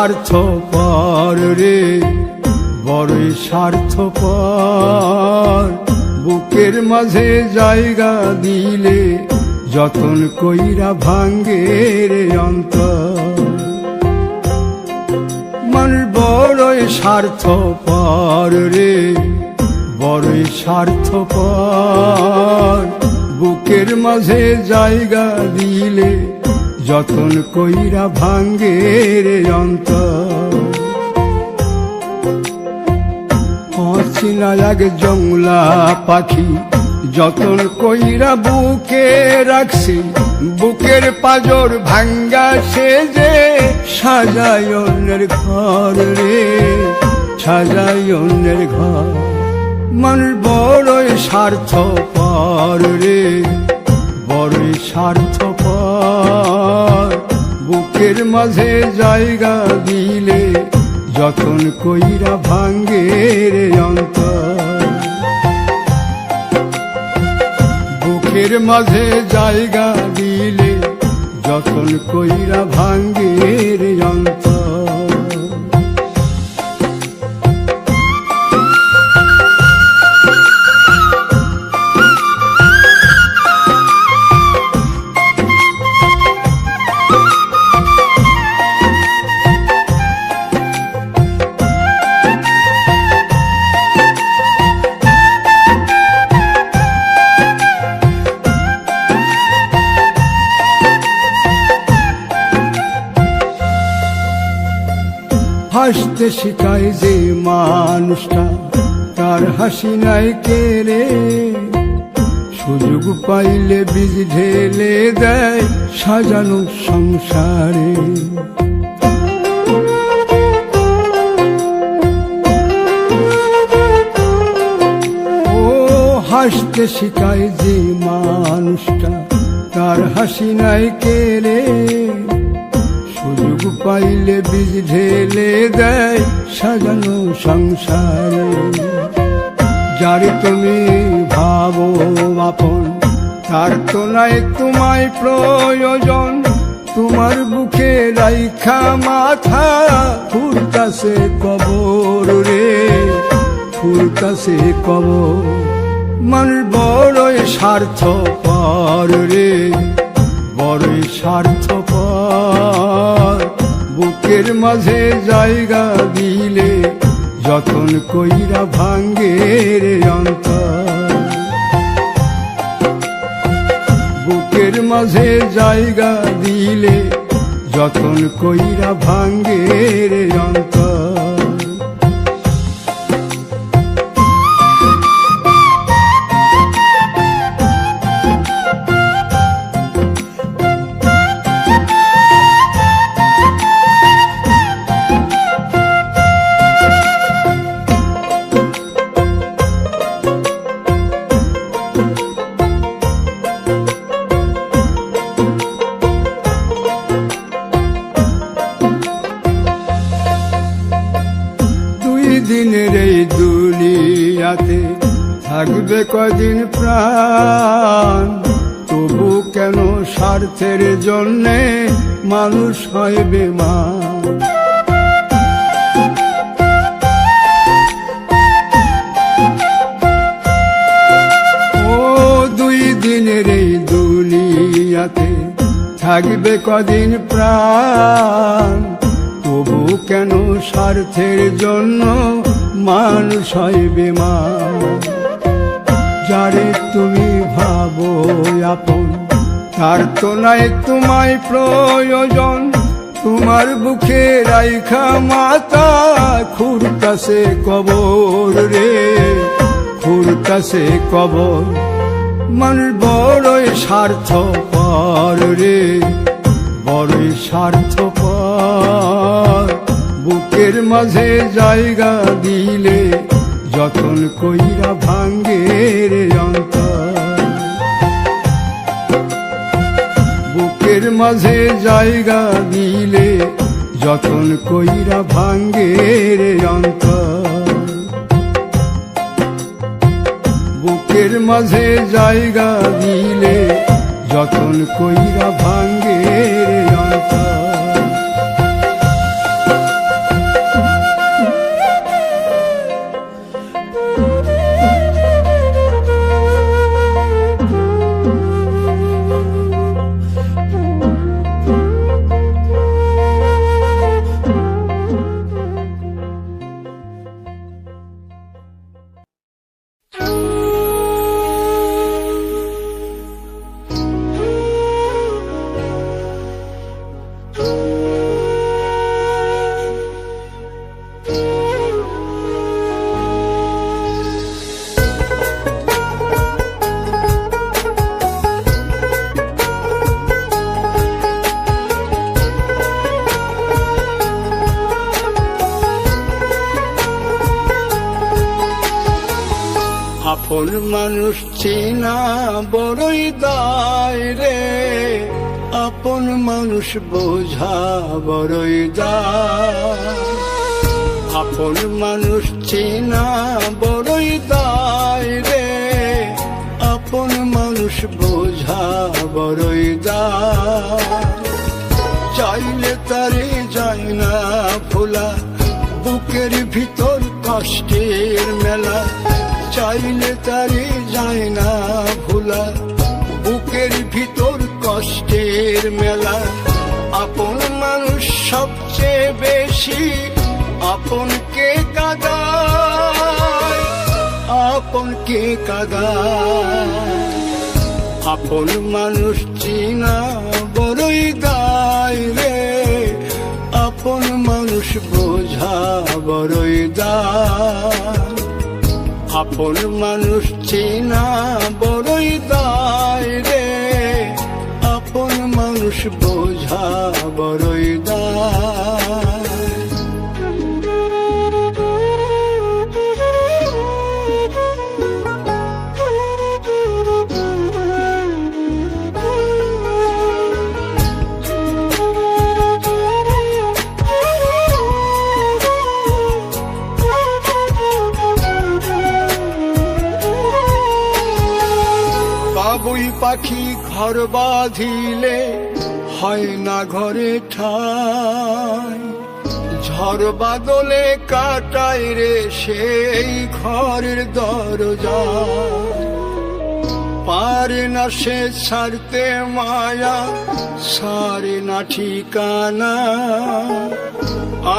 স্বার্থপর রে, বড়ই স্বার্থপর। বুকের মাঝে জায়গা দিলে যতন কইরা ভাঙ্গে রে অন্তর। মানুষ বড়ই স্বার্থপর রে, বড়ই স্বার্থপর। বুকের মাঝে জায়গা দিলে যতন কইরা ভাঙ্গে রে অন্তর। অচিনা এক জংলা পাখি যতন কইরা বুকে রাখছি, বুকের পাজর ভাঙ্গা সে যে সাজায় অন্যের ঘর রে, সাজায় অন্যের ঘর। মানুষ বড়ই স্বার্থপর রে, বড়ই স্বার্থপর। বুকের মাঝে জায়গা দিলে যতন কইরা ভাঙ্গে রে অন্তর। বুকের মাঝে জায়গা দিলে যতন কইরা ভাঙ্গে রে অন্তর। হাসতে শিখায় যে মানুষটা, তার হাসি নাই কেড়ে। সুযোগ পাইলে বীজ ঢেলে দেয় সাজানো সংসারে। ও হাসতে শিখায় যে মানুষটা, তার হাসি নাই কেড়ে। সুযোগ পাইলে বীজ ঢেলে দেয় সাজানো সংসারে। যারে তুমি ভাবো আপন, তার তো নাই তোমায় প্রয়োজন। তোমার বুকে রাইখা মাথা ফুরতাছে কবর রে, ফুরতাছে কবর। মানুষ বড়ই স্বার্থপর রে, বড়ই স্বার্থপর। বুকের মাঝে জায়গা দিলে যতন কইরা ভাঙ্গে রে অন্তর। বুকের মাঝে জায়গা দিলে যতন কইরা ভাঙ্গে রে অন্তর। দিনের এই দুনিয়াতে থাকবে কদিন প্রাণ, তবু কেন স্বার্থের জন্যে মানুষ হয় বেমান। ও দুই দিনের এই দুনিয়াতে থাকবে কদিন প্রাণ, তবু কেন স্বার্থের জন্য মানুষ হয় বেমান। যারে তুমি ভাবো আপন, তার তো নাই তোমায় প্রয়োজন। তোমার বুকে রাইখা মাথা খুরতাছে কবর রে, খুরতাছে কবর। মানুষ বড়ই স্বার্থপর রে, বড়ই স্বার্থপর। বুকের মাঝে জায়গা দিলে যতন কইরা ভাঙ্গে রে অন্তর। বুকের মাঝে জায়গা দিলে যতন কইরা ভাঙ্গে রে অন্তর। বুকের মাঝে জায়গা দিলে যতন কইরা ভাঙ্গে রে অন্তর। আপন মানুষ চেনা বড়ই দায় রে, আপন মানুষ বোঝা বড়ই দায়। আপন মানুষ চেনা বড়ই দায় রে, আপন মানুষ বোঝা বড়ই দায়। চাইলে তারে যায় না ভোলা, বুকের ভিতর কষ্টের মেলা। চাইলে তারে যায় না ভোলা, বুকের ভিতর কষ্টের মেলা। আপন মানুষ সবচেয়ে বেশি আপনকে কাঁদায়, আপনকে কাঁদায়। আপন মানুষ চিনা বড়ই দায় রে, আপন মানুষ বোঝা বড়ই দায়। আপন মানুষ চেনা বড়ই দায় রে, আপন মানুষ বোঝা বড়ই দায়। বাবুই পাখি ঘর বাঁধিলে হয় না ঘরে ঠাই, ঝড় বাদলে কাটায় রে সেই ঘরের দরজা। পারে না সে ছাড়তে মায়া, সারে না ঠিকানা।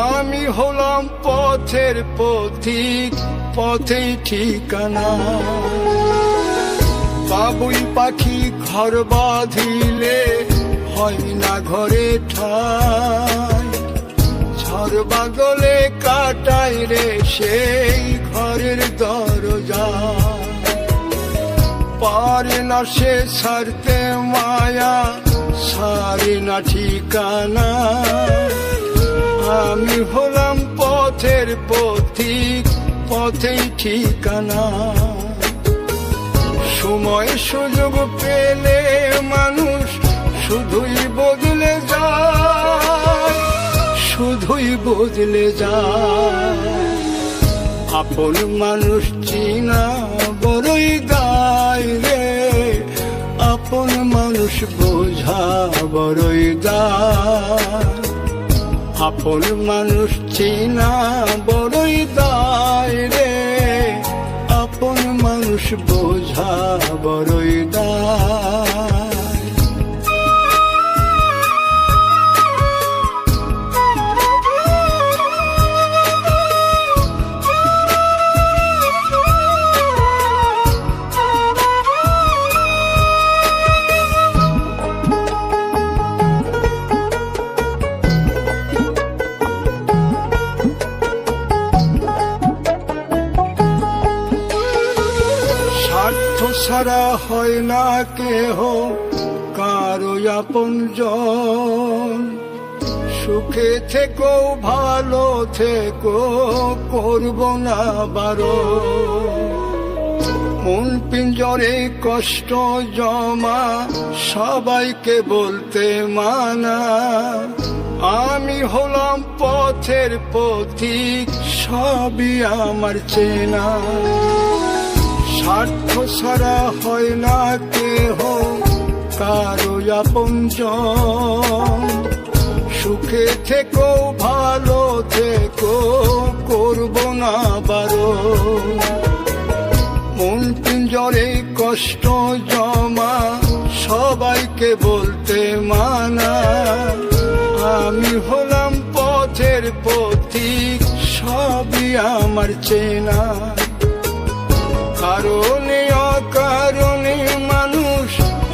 আমি হলাম পথের পথিক, পথেই ঠিকানা। বাবুই পাখি ঘর বাঁধিলে হয় না ঘরে ঠাই, ঝড় বাদলে কাটায় রে সেই ঘরের দরজা। পারে না সে ছাড়তে মায়া, সারে না ঠিকানা। আমি হলাম পথের পথিক, পথেই ঠিকানা। সময় সুযোগ পেলে মানুষ শুধুই বদলে যায়, শুধুই বদলে যায়। আপন মানুষ চিনা বড়ই দায় রে, আপন মানুষ বোঝা বড়ই দায়। আপন মানুষ চিনা বড়ই দায় রে, আপন মানুষ বোঝা বড়ই দায়। ছাড়া হয় না কেহ কারো আপনজন, সুখে থেকো ভালো থেকো করব না বারণ। মন পিঞ্জরে কষ্ট জমা সবাইকে বলতে মানা। আমি হলাম পথের পথিক, সবই আমার চেনা। স্বার্থ ছাড়া হয় না কেহ কারো আপনজন, সুখে থেকো ভালো থেকো করব না বারণ। মন পিঞ্জরে কষ্ট জমা সবাইকে বলতে মানা। আমি হলাম পথের পথিক, সবই আমার চেনা। কারণে অকারণে মানুষ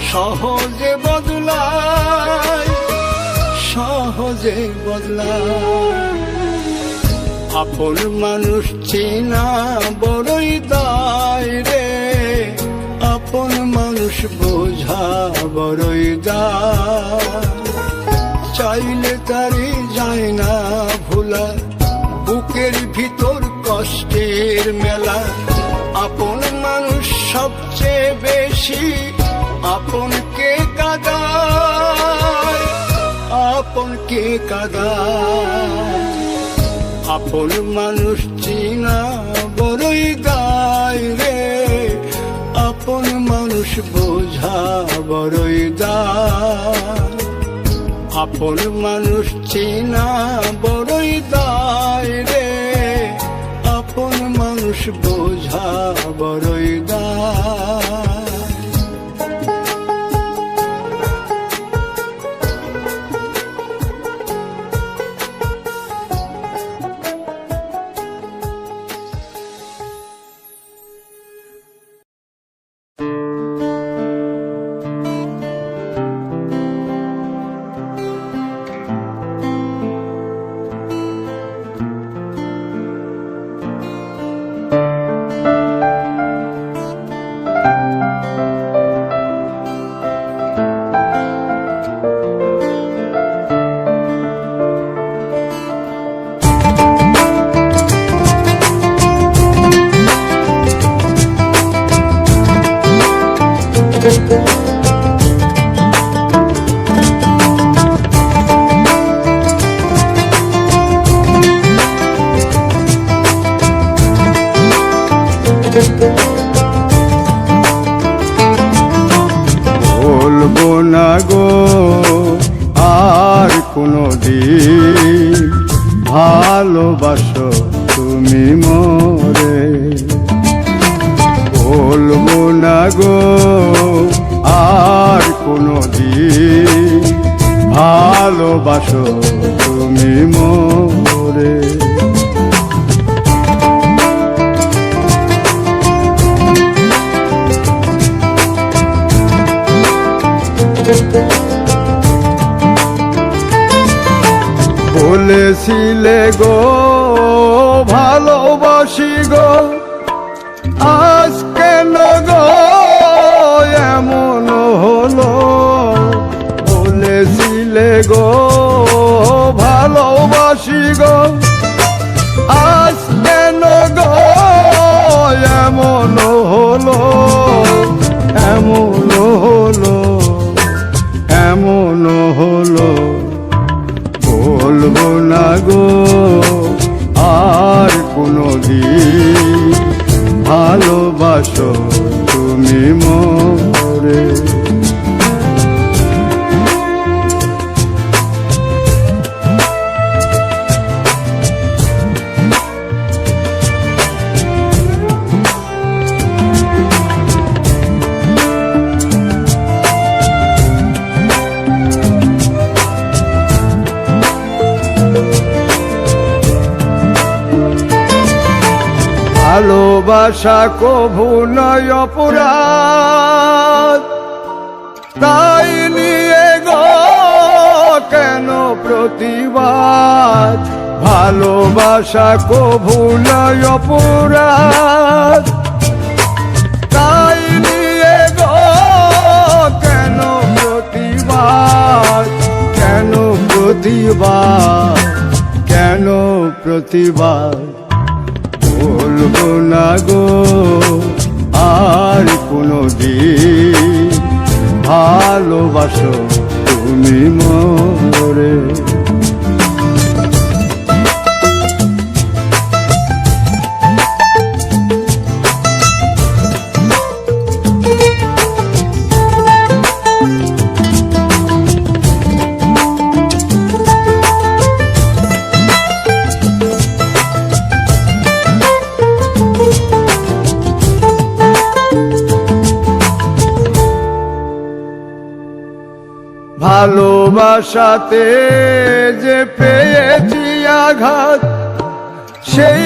সহজে বদলায়, সহজে বদলায়। আপন মানুষ চেনা বড়ই দায় রে, আপন মানুষ বোঝা বড়ই দায়। চাইলে তারে যায় না ভোলা, বুকের ভিতর কষ্টের মেলা। আপন মানুষ সবচেয়ে বেশি আপনকে কাঁদায়, আপনকে কাঁদায়। আপন মানুষ চিনা বড়ই দায় রে, আপন মানুষ বোঝা বড়ই দায়। আপন মানুষ চিনা বড়ই দায় রে, আপন মানুষ বোঝা বড়ই দায়। বলবো না গো আর কোনো দিন ভালোবাসো তুমি মোরে। বলবো না গো আর কোনো দিন ভালোবাসো তুমি মোরে। বলেছিলে গো ভালোবাসি গো, আজ কেন গো এমন হলো। বলেছিলে গো ভালোবাসি গো, আজ কেন গো এমন হলো, এমন হলো, এমন হলো। বলবো না গো আর কোনো দিন ভালোবাসো তুমি মোরে। ভালোবাসা কভু নয় অপরাধ, তাই নিয়ে গো কেন প্রতিবাদ। ভালোবাসা কভু নয় অপরাধ, তাই নিয়ে গো কেন প্রতিবাদ, কেন প্রতিবাদ, কেন প্রতিবাদ। বলবো না গো আর কোনো দিন ভালোবাসো তুমি মোরে। ভালোবাসাতে যে পেয়েছি আঘাত, সেই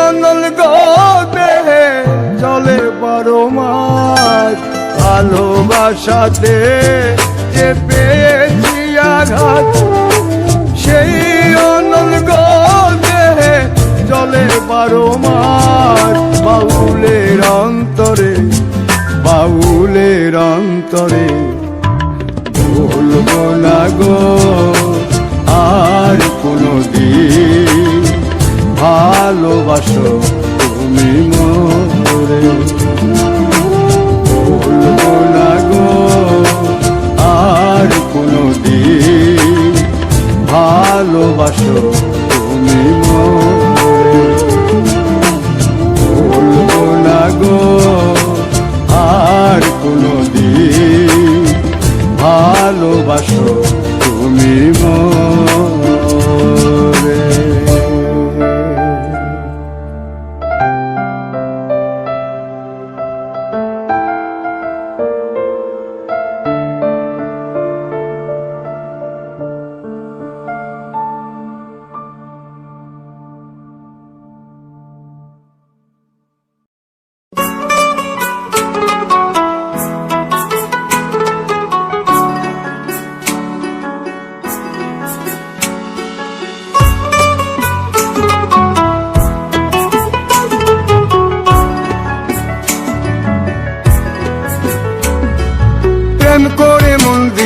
অনল গো দেহে চলে বারো মাস। ভালোবাসাতে যে পেয়েছি আঘাত, সেই অনল গো দেহে চলে বারো মাস। বাউলের অন্তরে, বাউলের অন্তরে বলবো না গো আর কোনো দিন ভালোবাসো তুমি মোরে।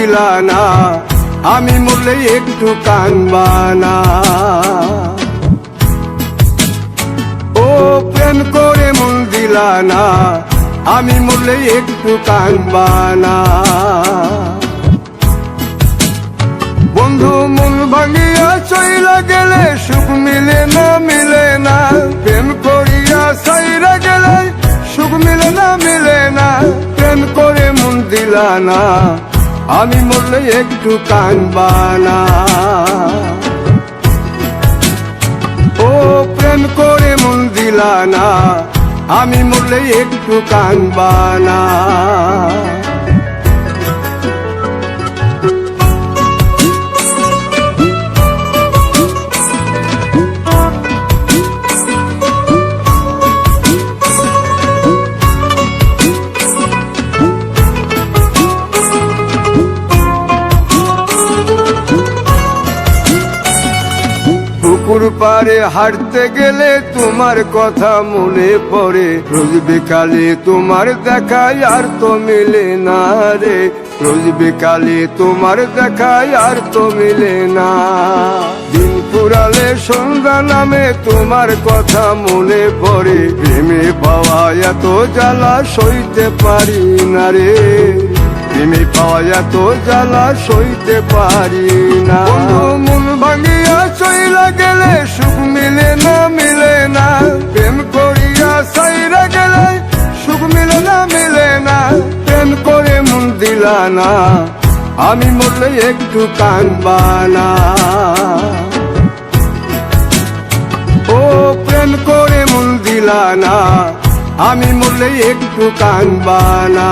দিলা না, আমি মরলে একটু কানবা না। ও প্রেম করে মন দিলা না, আমি মরলে একটু কানবা না। বন্ধু মন ভাঙিয়া চইলা গেলে সুখ মিলে না, মিলে না। প্রেম করিয়া সাইরা গেলে সুখ মিলে না, মিলে না। প্রেম করে মন দিলা না, আমি মরলে একটু কানবা না। ও প্রেম করে মন দিলা না, আমি মরলে একটু কানবা না। পুকুর পাড়ে হাঁটতে গেলে তোমার কথা মনে পড়ে, রোজ বিকালে তোমার দেখায় আর তো মিলে না রে। রোজ বিকালে তোমার দেখায় আর তো মিলে না। দিন ফুরালে সন্ধ্যা নামে তোমার কথা মনে পড়ে, প্রেমে পাওয়া এত জ্বালা সইতে পারি না রে। প্রেমে পাওয়া এত জ্বালা সইতে পারি না। মন ভাঙিয়া চইলা গেলে সুখ মিলে না, মিলে না। প্রেম করিয়া সাইরা গেলে সুখ মিলে না, মিলে না। প্রেম করে মন দিলা না, আমি মরলে একটু কানবা না। ও প্রেম করে মন দিলা না, আমি মরলে একটু কানবা না।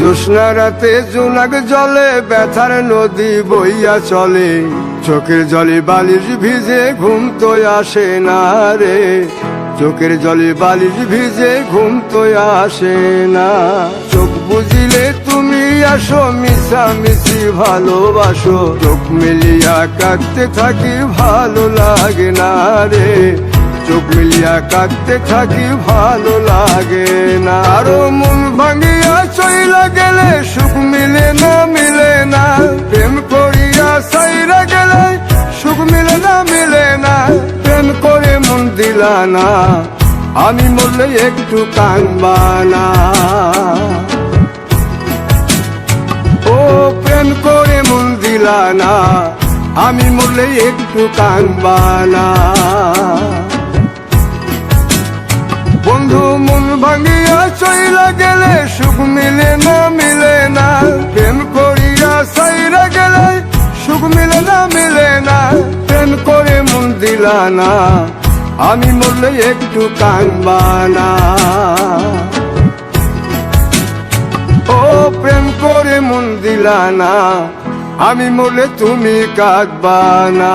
জ্যোৎস্না রাতে জোনাক জলে ব্যথার নদী বইয়া চলে, চোখের জলে বালিশ ভিজে ঘুম তো আসে না রে। চোখের জলে বালিশ ভিজে ঘুম তো আসে না। চোখ বুঝিলে তুমি আসো, মিশামিশি ভালোবাসো। চোখ মিলিয়া কাঁদতে থাকি ভালো লাগে না রে। চোখ মিলিয়া কাঁদতে থাকি ভালো লাগে না। আরো মন ভাঙিয়া চইলা গেলে সুখ মিলে না, মিলে না। প্রেম করিয়া সাইরা গেলে সুখ মিলে না, মিলে না। প্রেম করে মন দিলা না, আমি মরলে একটু কানবা না। ও প্রেম করে মন দিলা না, আমি মরলে একটু কানবা না। বন্ধু মন ভাঙিয়া চইলা গেলে সুখ মিলে না, মিলে না। প্রেম করিয়া সাইরা গেলে সুখ মিলে না, মিলে না। প্রেম করে মন দিলা না, আমি মরলে একটু কানবা না। ও প্রেম করে মন দিলা না, আমি মরলে তুমি কাঁদবা না।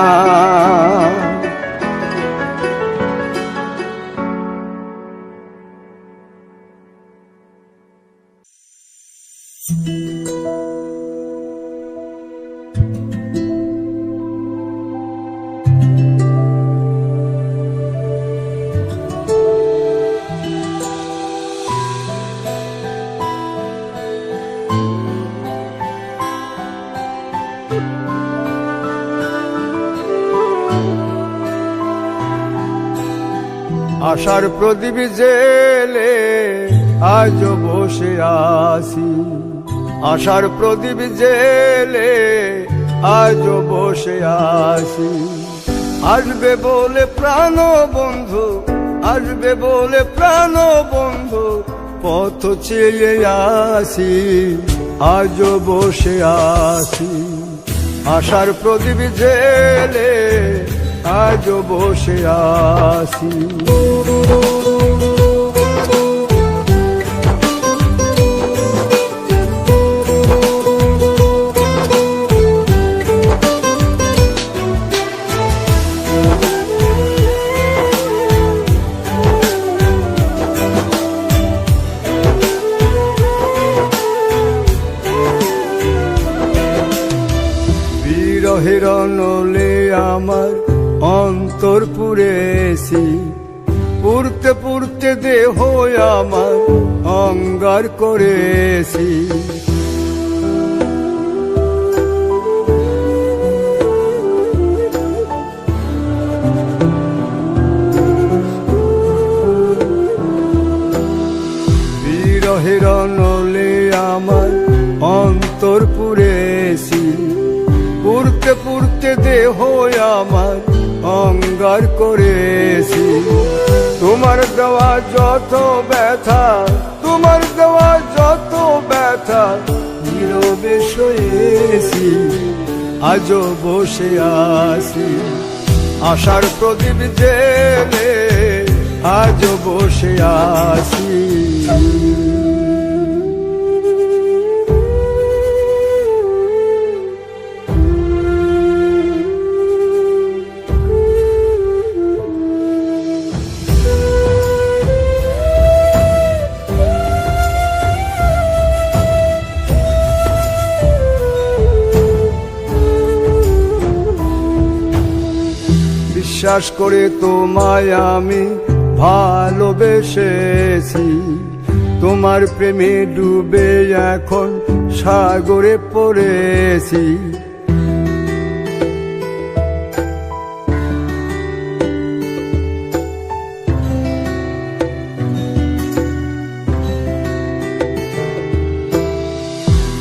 আশার প্রদীপ জেলে আজ বসে আছি। আশার প্রদীপ জেলে আজ বসে আছি। আসবে বলে প্রাণ বন্ধু, আসবে বলে প্রাণ বন্ধু, পথ চেয়ে আসি, আজ বসে আছি। আশার প্রদীপ জেলে আজ বসে আছি। বিরহের নলে আমার অন্তর পুড়েছি, পুড়তে পুড়তে দেহ আমার অঙ্গার করেছি। বিরহের নলে আমার অন্তর পুড়েছি, পুড়তে পুড়তে দেহ আমার অঙ্গার করেছি। তোমার দেওয়া যত ব্যথা, তোমার দেওয়া যত ব্যথা নীরবে সয়েছি, আজও বসে আছি আশার প্রদীপ জেলে, আজও বসে আছি। বিশ্বাস করে তোমায় আমি ভালোবেসেছি, তোমার প্রেমে ডুবে এখন সাগরে পড়েছি।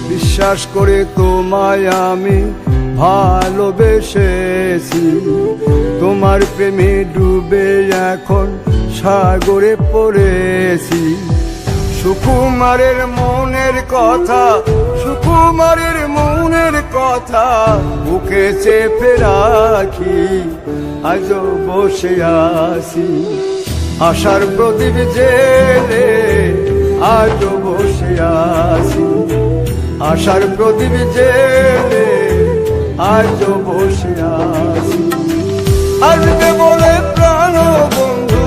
বিশ্বাস করে তোমায় আমি ভালোবেসেছি, তোমার প্রেমে ডুবে এখন সাগরে পড়েছি। সুকুমারের মনের কথা, সুকুমারের মনের কথা বুকে চেপে রাখি, আজও বসে আছি আশার প্রদীপ জেলে, আজও বসে আছি আশার প্রদীপ জেলে, আজও বসে আছি। আসবে বলে প্রাণ বন্ধু,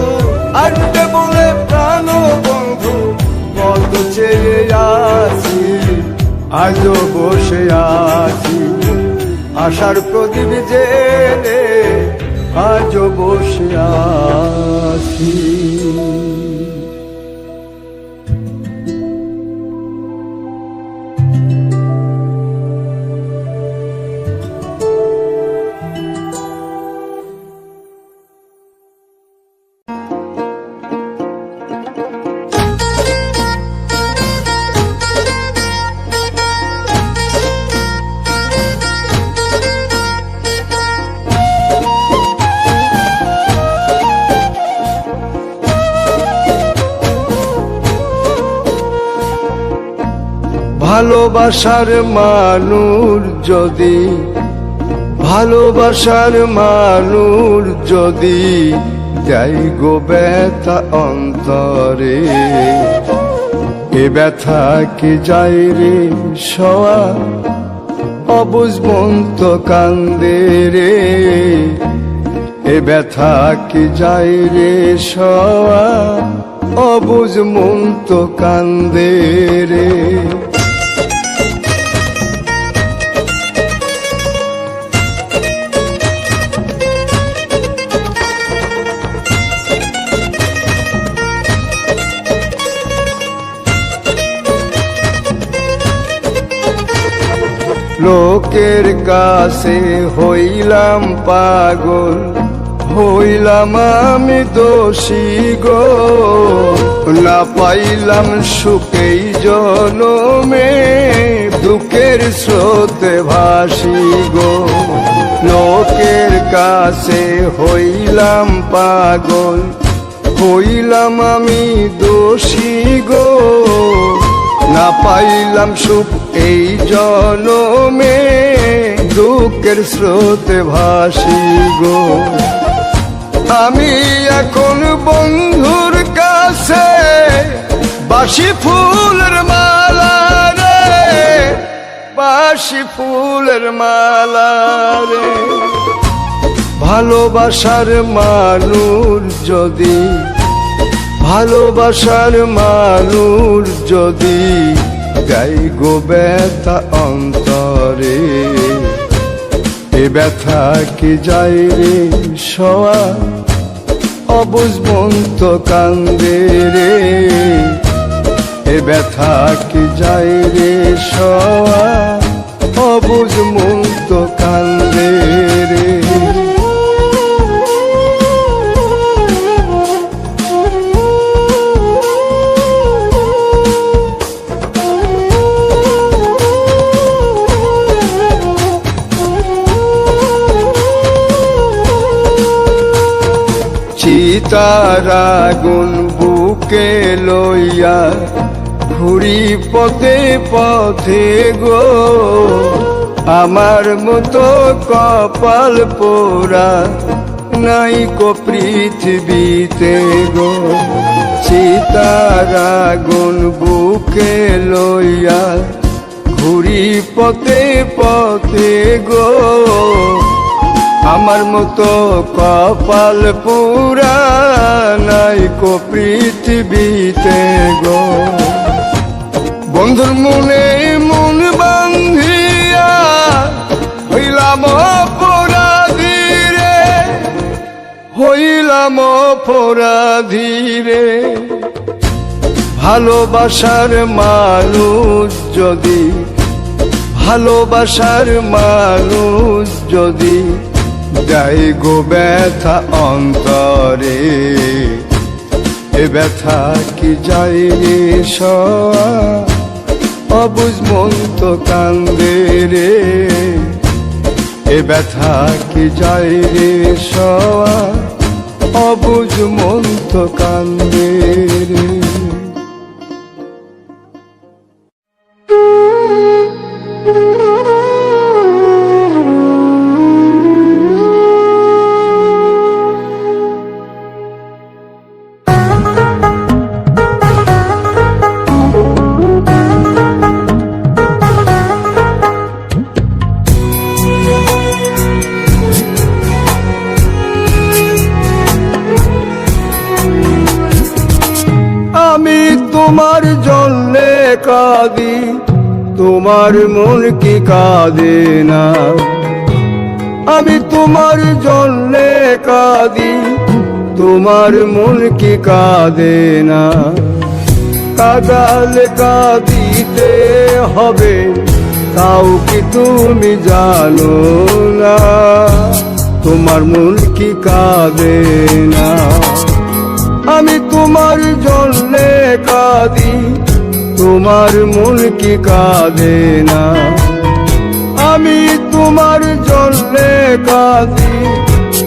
আসবে বলে প্রাণ বন্ধু কত চেয়ে আছি, আজও বসে আছি আশার প্রদীপ জেলে, আজও বসে আছি। ভালোবাসার মানুষ যদি, ভালোবাসার মানুষ যদি যাই গো ব্যথা অন্তরে, এ ব্যথা কি যায় রে সওয়া, অবুঝ মন তো কান্দে রে, এ ব্যথা কি যায় রে সওয়া, অবুঝ মন তো কান্দে রে। লোকের কাছে হইলাম পাগল, হইলাম আমি দোষী গো, না পাইলাম সুখেই জনমে, দুঃখের স্রোতে ভাসি গো। লোকের কাছে হইলাম পাগল, হইলাম আমি দোষী গো, না পাইলাম সুখ এই জনমে, দুঃখের স্রোতে ভাসি গো। আমি এখন বন্ধুর কাছে বাসি ফুলের মালা রে, বাসি ফুলের মালা রে। ভালোবাসার মানুষ যদি, ভালোবাসার মানুষ যদি যাই গো ব্যথা অন্তরে, এ এ ব্যথা কি যায় রে সওয়া অবুঝ মন তো কান্দে রে এ ব্যথা কি যায় রে সওয়া অবুঝ মন তো কান্দে রে চিতার আগুন বুকে লইয়া ঘুরি পথে পথে গো আমার মতো কপাল পোড়া নাই কো পৃথিবীতে গো চিতার আগুন বুকে লইয়া ঘুরি পথে পথে গো আমার মতো কপাল পুরা নাই কো পৃথিবীতে গো বন্ধুর মনে মন বান্ধিয়া হইলাম অপরাধী রে হইলাম অপরাধী রে ভালোবাসার মানুষ যদি ভালোবাসার মানুষ যদি যাই গো ব্যথা অন্তরে এ ব্যথা কি যায় রে সওয়া অবুঝ মন তো কান্দে রে এ ব্যথা কি যায় রে সওয়া অবুঝ মন তো কান্দে রে আমি তোমার জন্যে কাঁদি তোমার মন কি কাঁদে না আমি তোমার জন্যে কাঁদি তোমার মন কি কাঁদে না কাঁদালে কাঁদিতে হবে তাও কি তুমি জানো না তোমার মন কি কাঁদে না আমি তোমার জন্যে কাঁদি তোমার মন কি কাঁদে না আমি তোমার জন্যে কাঁদি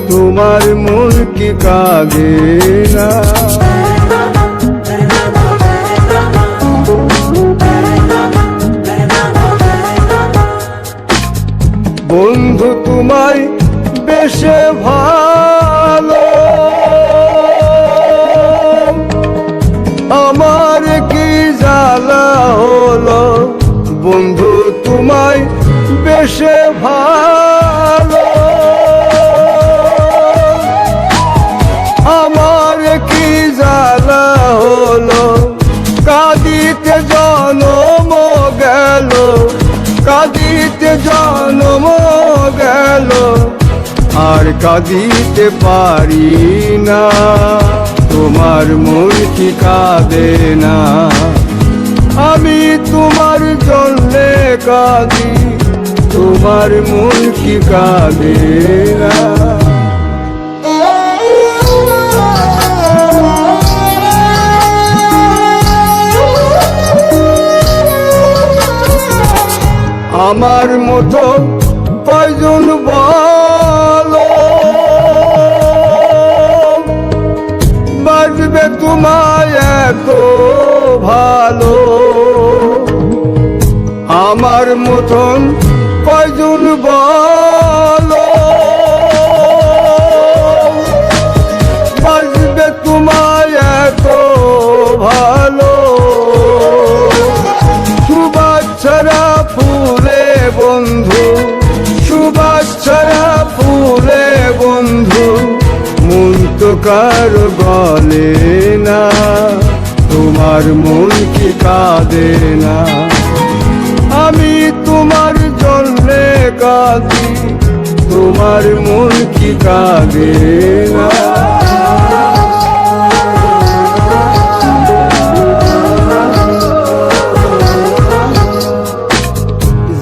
তোমার মন কি কাঁদে না বন্ধু তোমায় বেশে ভালো আমার কি জ্বালা হলো বন্ধু তোমায় বেশে ভালো আমার কি জ্বালা হলো কাঁদিতে জনম গেল কাঁদিতে জনম গেল আর কাঁদিতে পারি না তোমার মন কি কাঁদে না আমি তোমার জন্যে কাঁদি তোমার মন কি কাঁদে না আমার মতো কয়জন বলো বাজবে তোমায় এত ভালো আমার মতন কয়জন বলো বাজবে তোমায় এত ভালো শুভেচ্ছারা ফুলে বন্ধু শুভেচ্ছারা ফুলে বন্ধু মন তো কারো গলে না তোমার মন কি কাঁদে না আমি তোমার জন্যে কাঁদি তোমার মন কি কাঁদে না?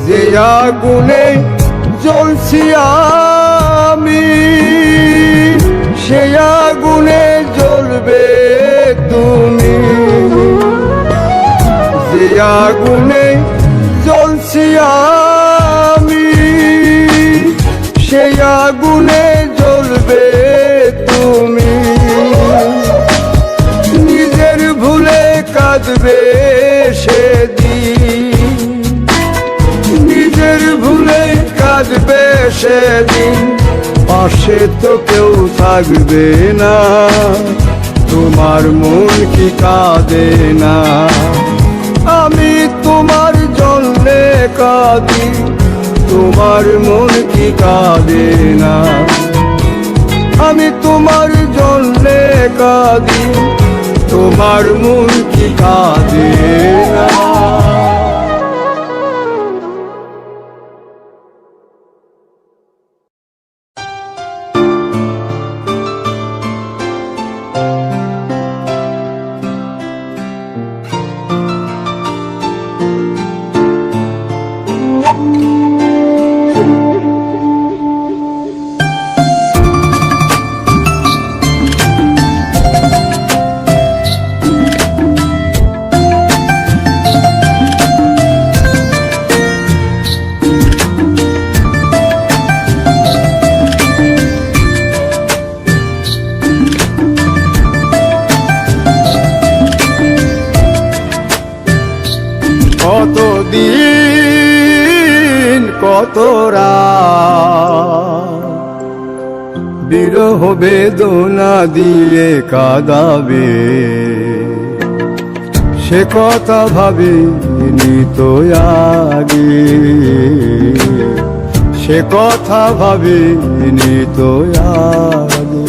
যে আগুনে জ্বলছি আমি, সে আগুনে জ্বলবে তুমি। যে আগুনে জ্বলছি আমি, সে আগুনে জ্বলবে তুমি। নিজের ভুলে কাঁদবে সেদিন, নিজের ভুলে কাঁদবে সেদিন। পাশে তো কেউ থাকবে না, তোমার মন কি কাঁদে না? আমি তোমার জন্যে কাঁদি, তোমার মন কি কাঁদে না? আমি তোমার জন্যে কাঁদি, তোমার মন কি কাঁদে না? কতদিন কত রাত বিরহ বেদনা দিয়ে কাঁদাবে, সে কথা ভাবিনি তো আগে, সে কথা ভাবিনি তো আগে।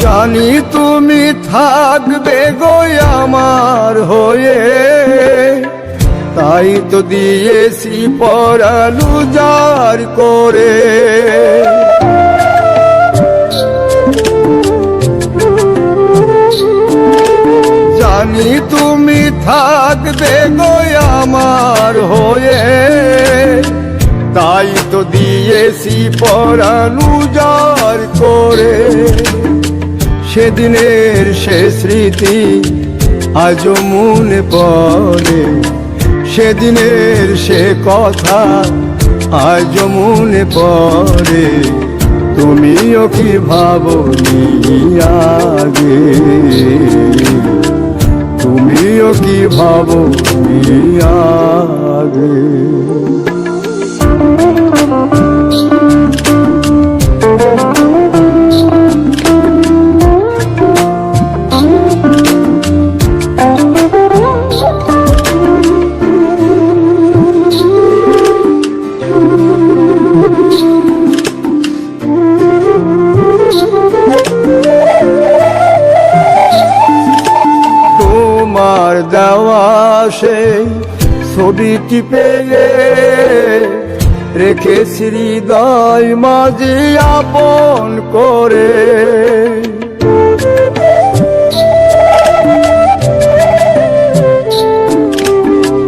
জানি তুমি থাকবে গো আমার হয়ে, তাই তো দিয়েছি পরাণ উজাড় করে। জানি তুমি থাকবে গো আমার হয়ে, তাই তো দিয়েছি পরাণ উজাড় করে। সেদিনের সে স্মৃতি আজও মনে পড়ে, সেদিনের সে কথা আজও মনে পড়ে। তুমিও কি ভাবনি আগে, তুমিও কি ভাবনি আগে। তোমার দেওয়া সেই ছবিটি পেয়ে রেখেছি হৃদয় মাঝে আপন করে।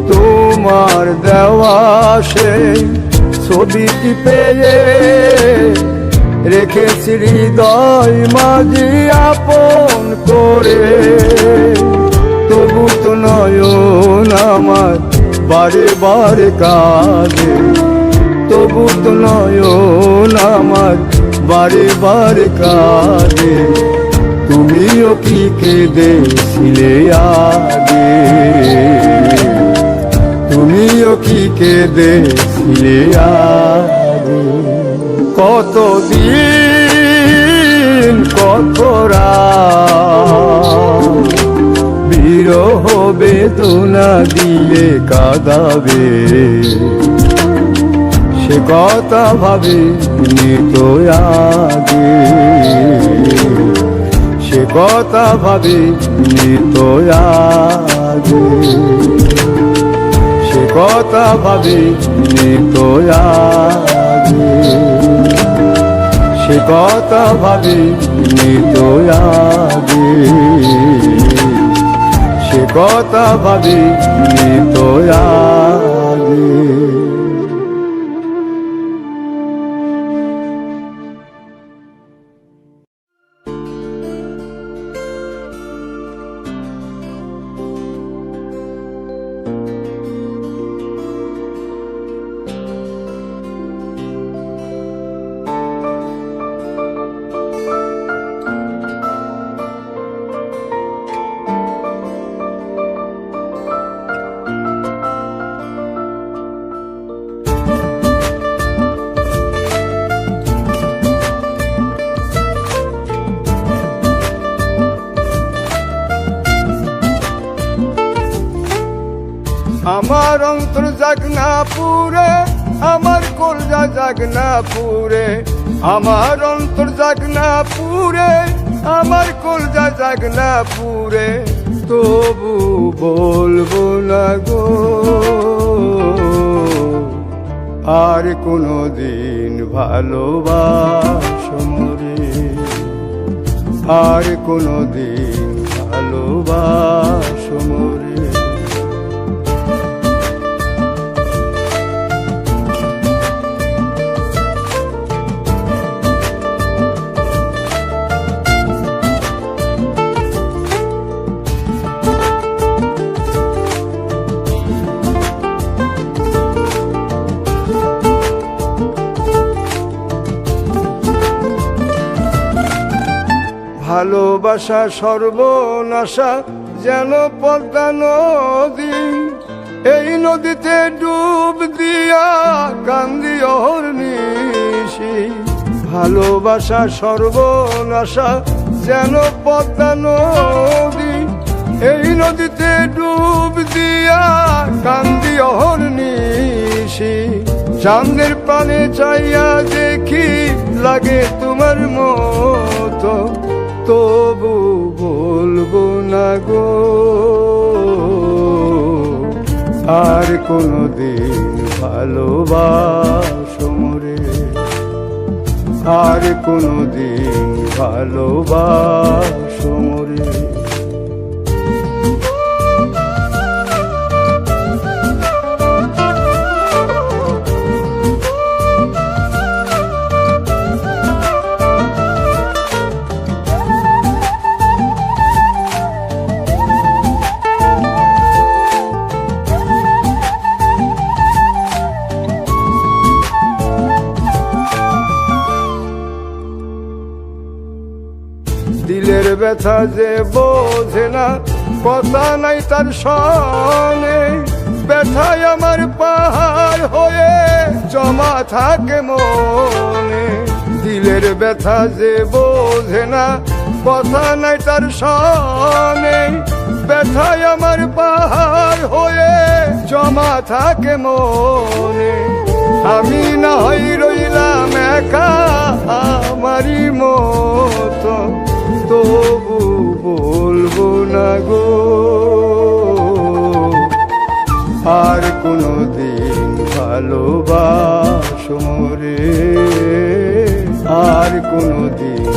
তোমার দেওয়া সেই ছবিটি পেয়ে রেখেছি হৃদয় মাঝে আপন করে। তবু তো নয়ন আমার বারে বারে কাঁদে, তবু তো নয়ন আমার বারে বারে কাঁদে। তুমিও কি কেঁদেছিলে আগে, তুমিও কি কেঁদেছিলে আগে। কতদিন কত রাত বিরহ বেদনা দিয়ে কাঁদাবে, সে কথা ভাবিনি তো আগে, সে কথা ভাবিনি তো আগে, সে কথা ভাবিনি তো আগে, সে কথা ভাবিনি তো আগে, সে কথা ভাবিনি তো আগে। আমার অন্তর জাগনা পুরে, আমার কলজা জাগনা পুরে, আমার অন্তর জাগনা পুরে, আমার কলজা জাগনা পুরে, তবু বলবো না গো আর কোনদিন ভালোবাসো মোরে, আর কোনদিন ভালোবাসো মোরে। ভালোবাসা সর্বনাশা যেন পদ্মা নদী, এই নদীতে ডুব দিয়া কান্দি অহর্নিশি। ভালোবাসা সর্বনাশা যেন পদ্মা নদী, এই নদীতে ডুব দিয়া কান্দি অহর্নিশি। চাঁদের পানে চাইয়া দেখি লাগে তোমার মতো, তবু বলবো না গো আর কোনদিন ভালোবাসো মোরে, আর কোনদিন ভালোবাসো মোরে। দিলের ব্যথা যে বোঝে না, কথা নাই তার সনে, ব্যথায় আমার পাহাড় হয়ে জমা থাকে মনে। দিলের ব্যথা যে বোঝে না, কথা নাই তার সনে, ব্যথায় আমার পাহাড় হয়ে জমা থাকে মনে। আমি না হই রইলাম একা আমারই মতো, তবু বলবো না গো আর কোনদিন ভালোবাসো মোরে, আর কোনদিন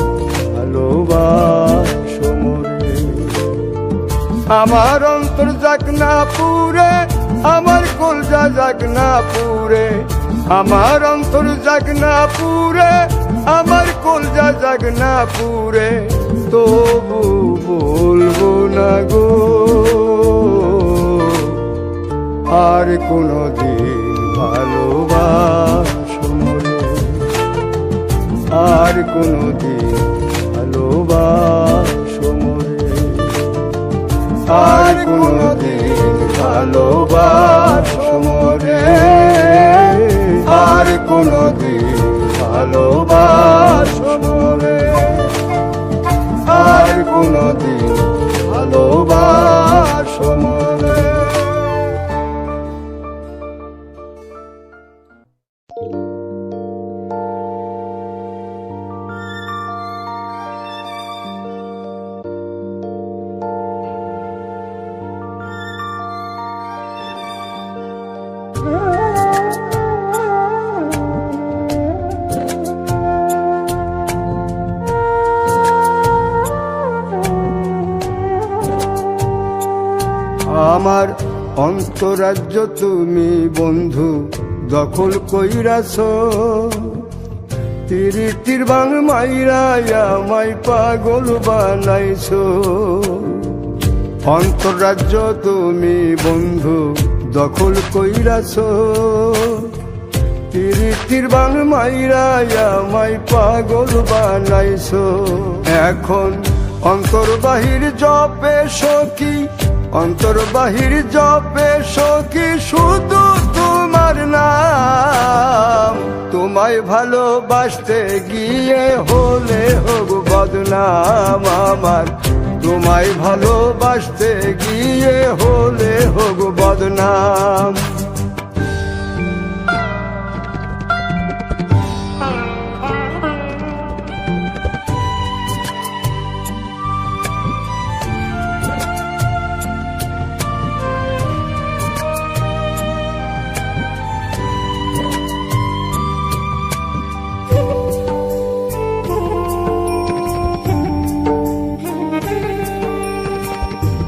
ভালোবাসো মোরে। আমার অন্তর জাগনা পুরে, আমার কলজা জাগনা পুরে, আমার অন্তর জাগনা পুরে, আমার কলজা জাগনা পুরে, তবু বলবো না গো আর কোনদিন ভালোবাসো মোরে, আর কোনদিন ভালোবাসো মোরে, আর কোনদিন ভালোবাসো মোরে, আর কোনদিন ভালোবাসো মোরে, আর কোনদিন ভালোবাসো মোরে। আমার অন্তরাজ্য তুমি বন্ধু দখল কইরাছ, তিরিটির বাং মাইরা আমায় পাগল বানাইছো। অন্তরাজ্য তুমি বন্ধু দখল কইরাছ, তিরিটির বাং মাইরা আমায় পাগল বানাইছো। এখন অন্তর বাহির জপে সখী, অন্তর বাহির জপে সখী শুধু তোমার নাম। তোমায় ভালোবাসতে গিয়ে হলে হোক বদনাম আমার, তোমায় ভালোবাসতে গিয়ে হলে হোক বদনাম।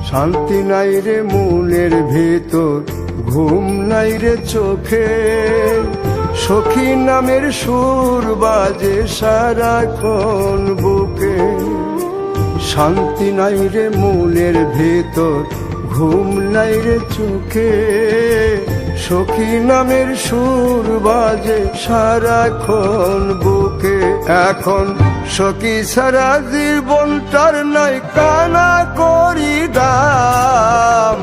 শান্তি নাই রে মনের ভেতর, ঘুম নাই রে চোখে, সখী নামের সুর বাজে সারাক্ষণ বুকে। শান্তি নাই রে মনের ভেতর, ঘুম নাই রে চোখে, সখী নামের সুর বাজে সারাক্ষণ বুকে। এখন সখী সারা জীবনটার নাই কানা করি দাম।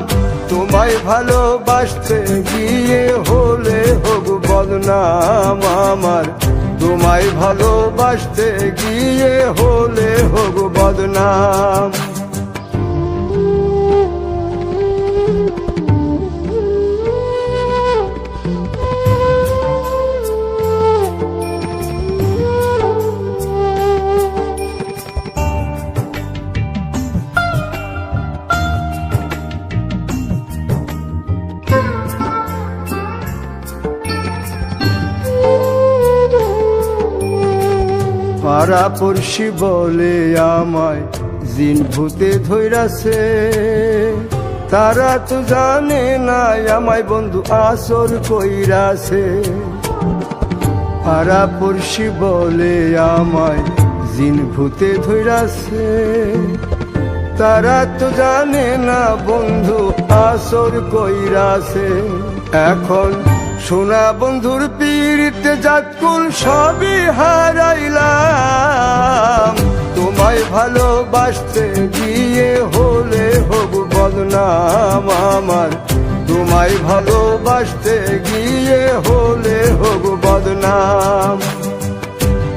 তোমায় ভালোবাসতে গিয়ে হলে হোক বদনাম আমার, তোমায় ভালোবাসতে গিয়ে হলে হোক বদনাম। পাড়া পড়শি বলে আমায় জিন ভূতে ধইরাছে, তারা তো জানে না আমায় বন্ধু আসর কইরাছে। পাড়া পড়শি বলে আমায় জিন ভূতে ধইরাছে, তারা তো জানে না বন্ধু আসর কইরাছে। এখন সোনা বন্ধুর পীড়িতে জাতকুল সবই হারাইলাম। তোমায় ভালোবাসতে গিয়ে হলে হোক বদনাম আমার, তোমায় ভালোবাসতে গিয়ে হলে হোক বদনাম।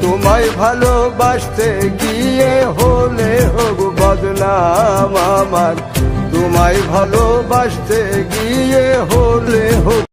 তোমায় ভালোবাসতে গিয়ে হলে হোক বদনাম আমার, তোমায় ভালোবাসতে গিয়ে হলে হোক